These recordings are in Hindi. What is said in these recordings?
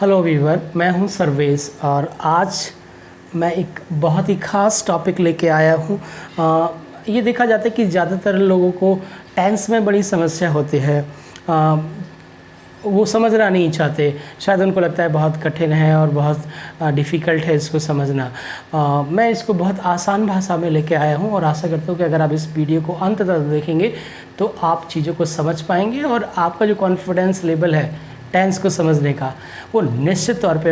हेलो वीवर, मैं हूं सर्वेश और आज मैं एक बहुत ही ख़ास टॉपिक लेके आया हूं। ये देखा जाता है कि ज़्यादातर लोगों को टेंस में बड़ी समस्या होती है। वो समझना नहीं चाहते, शायद उनको लगता है बहुत कठिन है और बहुत डिफ़िकल्ट है इसको समझना। मैं इसको बहुत आसान भाषा में लेके आया हूं और आशा करता हूं कि अगर आप इस वीडियो को अंत तक देखेंगे तो आप चीज़ों को समझ पाएंगे और आपका जो कॉन्फिडेंस लेवल है टेंस को समझने का, वो निश्चित तौर पे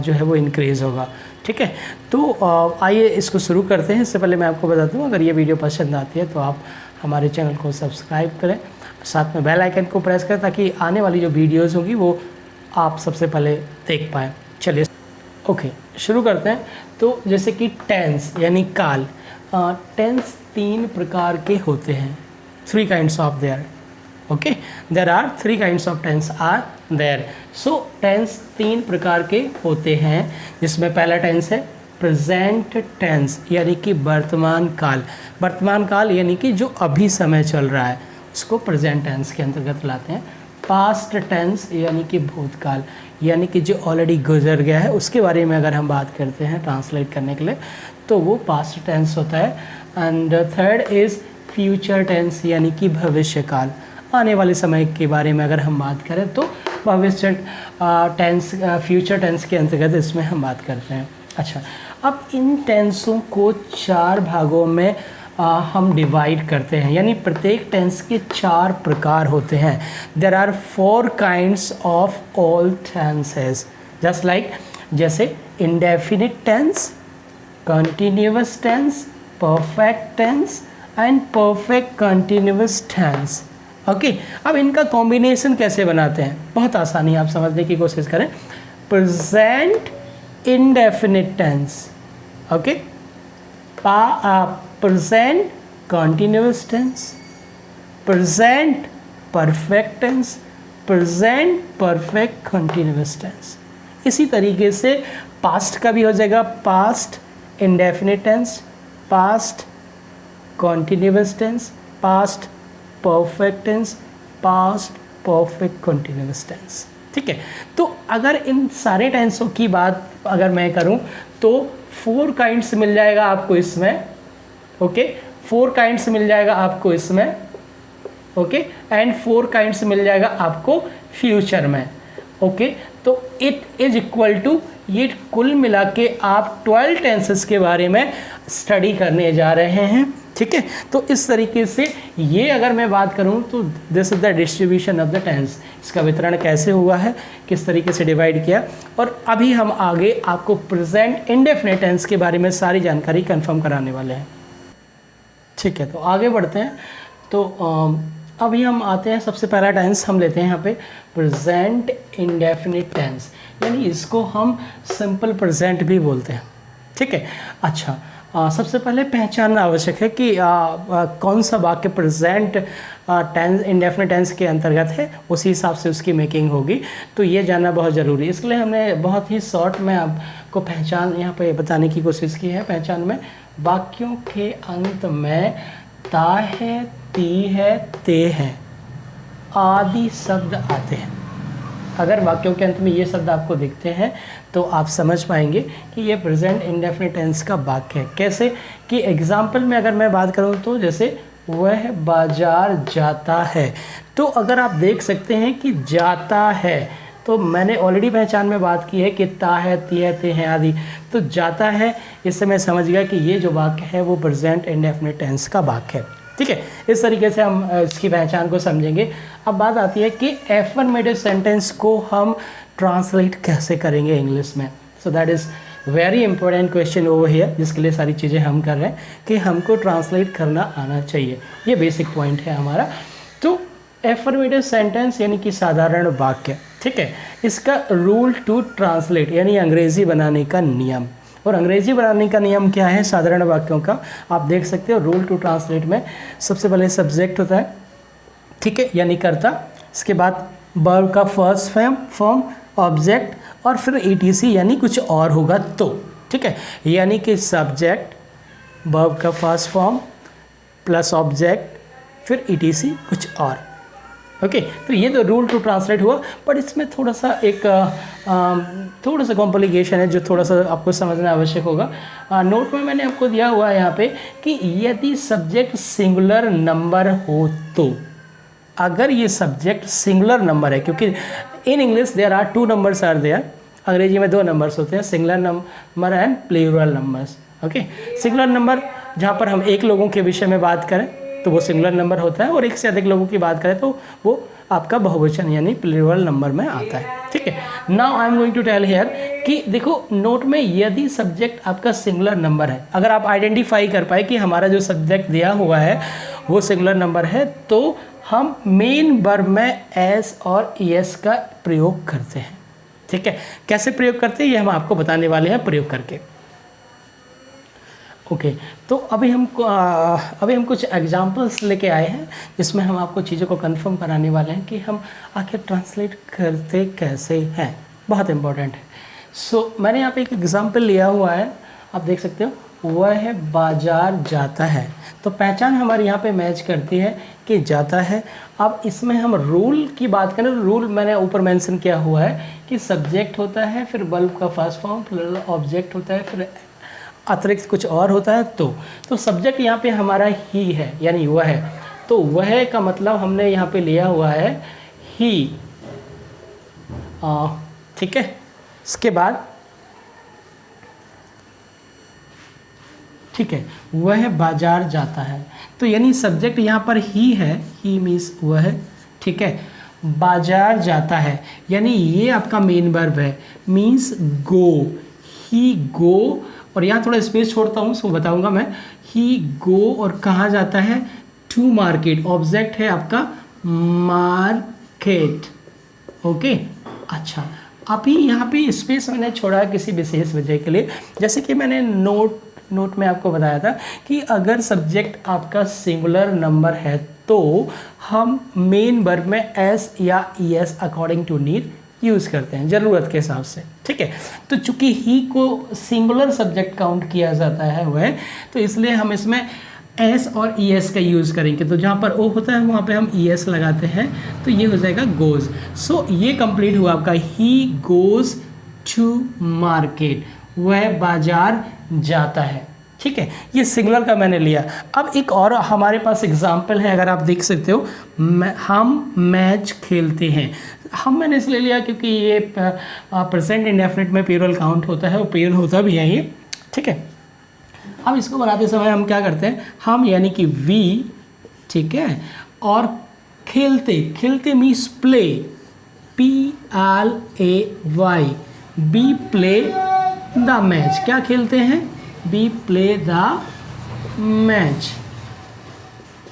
जो है वो इंक्रीज़ होगा। ठीक है, तो आइए इसको शुरू करते हैं। इससे पहले मैं आपको बता दूं, अगर ये वीडियो पसंद आती है तो आप हमारे चैनल को सब्सक्राइब करें, साथ में बेल आइकन को प्रेस करें ताकि आने वाली जो वीडियोज़ होंगी वो आप सबसे पहले देख पाएँ। चलिए ओके, शुरू करते हैं। तो जैसे कि टेंस यानी काल, टेंस 3 प्रकार के होते हैं। 3 kinds of there. Okay, there are 3 kinds of tense are there. So tense 3 प्रकार के होते हैं, जिसमें पहला टेंस है प्रेजेंट टेंस यानी कि वर्तमान काल। वर्तमान काल यानी कि जो अभी समय चल रहा है उसको प्रेजेंट टेंस के अंतर्गत लाते हैं। पास्ट टेंस यानी कि भूतकाल, यानी कि जो ऑलरेडी गुजर गया है उसके बारे में अगर हम बात करते हैं ट्रांसलेट करने के लिए तो वो पास्ट टेंस होता है। And third is future tense यानी कि भविष्य काल, आने वाले समय के बारे में अगर हम बात करें तो भविष्य टेंस फ्यूचर टेंस के अंतर्गत इसमें हम बात करते हैं। अच्छा, अब इन टेंसों को 4 भागों में हम डिवाइड करते हैं, यानी प्रत्येक टेंस के 4 प्रकार होते हैं। There are 4 kinds of all tenses, just like जैसे indefinite tense, continuous tense, perfect tense and perfect continuous tense. Okay, अब इनका कॉम्बिनेशन कैसे बनाते हैं, बहुत आसानी आप समझने की कोशिश करें। Present indefinite tense, okay, present continuous tense, present perfect tense, present perfect continuous tense. इसी तरीके से पास्ट का भी हो जाएगा, past indefinite tense, past continuous tense, past perfect tense, past perfect continuous tense. ठीक है, तो अगर इन सारे टेंसों की बात अगर मैं करूं तो 4 काइंड्स मिल जाएगा आपको इसमें। ओके, 4 काइंड्स मिल जाएगा आपको इसमें। ओके, एंड 4 काइंड्स मिल जाएगा आपको फ्यूचर में। ओके, तो इट इज इक्वल टू, ये कुल मिला के आप 12 टेंसेस के बारे में स्टडी करने जा रहे हैं। ठीक है, तो इस तरीके से ये अगर मैं बात करूं तो this is the distribution of the tense, इसका वितरण कैसे हुआ है, किस तरीके से डिवाइड किया। और अभी हम आगे आपको प्रेजेंट इंडेफिनिट टेंस के बारे में सारी जानकारी कंफर्म कराने वाले हैं। ठीक है, तो आगे बढ़ते हैं। तो अभी हम आते हैं, सबसे पहला टेंस हम लेते हैं यहाँ पे प्रेजेंट इंडेफिनिट टेंस, यानी इसको हम सिंपल प्रेजेंट भी बोलते हैं। ठीक है, अच्छा, सबसे पहले पहचानना आवश्यक है कि कौन सा वाक्य प्रेजेंट टेंस इंडेफिनिट टेंस के अंतर्गत है, उसी हिसाब से उसकी मेकिंग होगी। तो ये जानना बहुत ज़रूरी है, इसलिए हमने बहुत ही शॉर्ट में आपको पहचान यहाँ पे बताने की कोशिश की है। पहचान में वाक्यों के अंत में ता है, ती है, ते है आदि शब्द आते हैं। अगर वाक्यों के अंत में ये शब्द आपको दिखते हैं तो आप समझ पाएंगे कि ये प्रेजेंट इंडेफिनिट टेंस का वाक्य है। कैसे कि एग्जाम्पल में अगर मैं बात करूं तो जैसे वह बाजार जाता है, तो अगर आप देख सकते हैं कि जाता है, तो मैंने ऑलरेडी पहचान में बात की है कि ता है, ती है, ते हैं आदि, तो जाता है, इससे मैं समझ गया कि ये जो वाक्य है वो प्रेजेंट इंडेफिनिट टेंस का वाक्य है। ठीक है, इस तरीके से हम इसकी पहचान को समझेंगे। अब बात आती है कि एफर्मेटिव सेंटेंस को हम ट्रांसलेट कैसे करेंगे इंग्लिश में। So that is very important question over here, जिसके लिए सारी चीज़ें हम कर रहे हैं कि हमको ट्रांसलेट करना आना चाहिए। ये बेसिक पॉइंट है हमारा। तो एफर्मेटिव सेंटेंस यानी कि साधारण वाक्य, ठीक है, इसका रूल टू ट्रांसलेट यानी अंग्रेज़ी बनाने का नियम। और अंग्रेजी बनाने का नियम क्या है साधारण वाक्यों का, आप देख सकते हो। रूल टू ट्रांसलेट में सबसे पहले सब्जेक्ट होता है, ठीक है, यानी कर्ता, इसके बाद वर्ब का फर्स्ट फॉर्म ऑब्जेक्ट, और फिर ईटीसी यानी कुछ और होगा तो। ठीक है, यानी कि सब्जेक्ट, वर्ब का फर्स्ट फॉर्म प्लस ऑब्जेक्ट, फिर ईटीसी कुछ और। ओके तो ये तो रूल टू ट्रांसलेट हुआ, बट इसमें थोड़ा सा एक थोड़ा सा कॉम्प्लिकेशन है जो थोड़ा सा आपको समझना आवश्यक होगा। नोट में मैंने आपको दिया हुआ है यहाँ पे कि यदि सब्जेक्ट सिंगुलर नंबर हो तो, अगर ये सब्जेक्ट सिंगुलर नंबर है, क्योंकि in English there are 2 numbers are there, अंग्रेजी में 2 नंबर्स होते हैं, singular number and plural numbers. Okay singular number जहाँ पर हम एक लोगों के विषय में बात करें तो वो सिंगुलर नंबर होता है, और एक से अधिक लोगों की बात करें तो वो आपका बहुवचन यानी प्लूरल नंबर में आता है। ठीक है, now I am going to tell here कि देखो नोट में यदि सब्जेक्ट आपका सिंगुलर नंबर है, अगर आप आइडेंटिफाई कर पाए कि हमारा जो सब्जेक्ट दिया हुआ है वो सिंगुलर नंबर है, तो हम मेन वर्ब में एस और एस का प्रयोग करते हैं। ठीक है, कैसे प्रयोग करते हैं ये हम आपको बताने वाले हैं प्रयोग करके। ओके तो अभी हम कुछ एग्जांपल्स लेके आए हैं जिसमें हम आपको चीज़ों को कंफर्म कराने वाले हैं कि हम आखिर ट्रांसलेट करते कैसे हैं, बहुत इंपॉर्टेंट है। सो मैंने यहाँ पे एक एग्जांपल लिया हुआ है, आप देख सकते हो, वह है बाजार जाता है। तो पहचान हमारे यहाँ पे मैच करती है कि जाता है। अब इसमें हम रूल की बात करें तो रूल मैंने ऊपर मेंशन किया हुआ है कि सब्जेक्ट होता है, फिर वर्ब का फर्स्ट फॉर्म, फिर ऑब्जेक्ट होता है, फिर अतिरिक्त कुछ और होता है। तो सब्जेक्ट यहाँ पे हमारा ही है यानी वह है, तो वह का मतलब हमने यहाँ पे लिया हुआ है ही। ठीक है, इसके बाद ठीक है वह बाजार जाता है, तो यानी सब्जेक्ट यहाँ पर ही है, ही मीन्स वह है। ठीक है, बाजार जाता है यानी ये आपका मेन वर्ब है, मीन्स गो, ही गो, और यहाँ थोड़ा स्पेस छोड़ता हूँ सो बताऊँगा मैं। ही गो और कहाँ जाता है, टू मार्केट, ऑब्जेक्ट है आपका मार्केट। ओके अच्छा, अभी यहाँ पे स्पेस मैंने छोड़ा किसी विशेष वजह के लिए, जैसे कि मैंने नोट में आपको बताया था कि अगर सब्जेक्ट आपका सिंगुलर नंबर है तो हम मेन वर्ब में एस या s according to need use करते हैं, ज़रूरत के हिसाब से। ठीक है, तो चूंकि ही को सिंगुलर सब्जेक्ट काउंट किया जाता है वह, तो इसलिए हम इसमें एस और ई एस का यूज़ करेंगे। तो जहाँ पर ओ होता है वहाँ पे हम ई एस लगाते हैं, तो ये हो जाएगा गोज़। सो ये कंप्लीट हुआ आपका, ही गोज़ टू मार्केट, वह बाजार जाता है। ठीक है, ये सिंगुलर का मैंने लिया। अब एक और हमारे पास एग्जाम्पल है, अगर आप देख सकते हो, हम मैच खेलते हैं। हम मैंने इसलिए लिया क्योंकि ये प्रेजेंट इंडेफिनिट में प्लूरल काउंट होता है, वो प्लूरल होता भी है ये। ठीक है, अब इसको बनाते समय हम क्या करते हैं, हम यानी कि वी, ठीक है, और खेलते means play, PLAY, we play the match, क्या खेलते हैं, we play the match.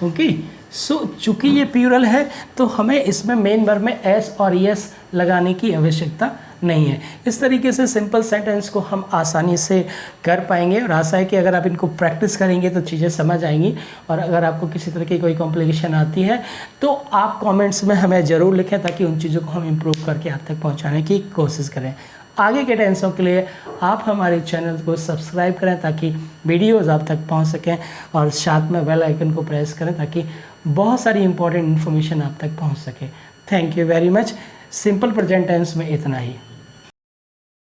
Okay so चूँकि ये प्लूरल है तो हमें इसमें मेन वर्ब में एस और एस लगाने की आवश्यकता नहीं है। इस तरीके से सिंपल सेंटेंस को हम आसानी से कर पाएंगे, और आशा है कि अगर आप इनको प्रैक्टिस करेंगे तो चीज़ें समझ आएंगी। और अगर आपको किसी तरह की कोई कॉम्प्लिकेशन आती है तो आप कमेंट्स में हमें ज़रूर लिखें, ताकि उन चीज़ों को हम इम्प्रूव करके आप तक पहुँचाने की कोशिश करें। आगे के टेंसों के लिए आप हमारे चैनल को सब्सक्राइब करें ताकि वीडियोज़ आप तक पहुँच सकें, और साथ में बेल आइकन को प्रेस करें ताकि बहुत सारी इंपॉर्टेंट इन्फॉर्मेशन आप तक पहुँच सके। Thank you very much. Simple present tense में इतना ही।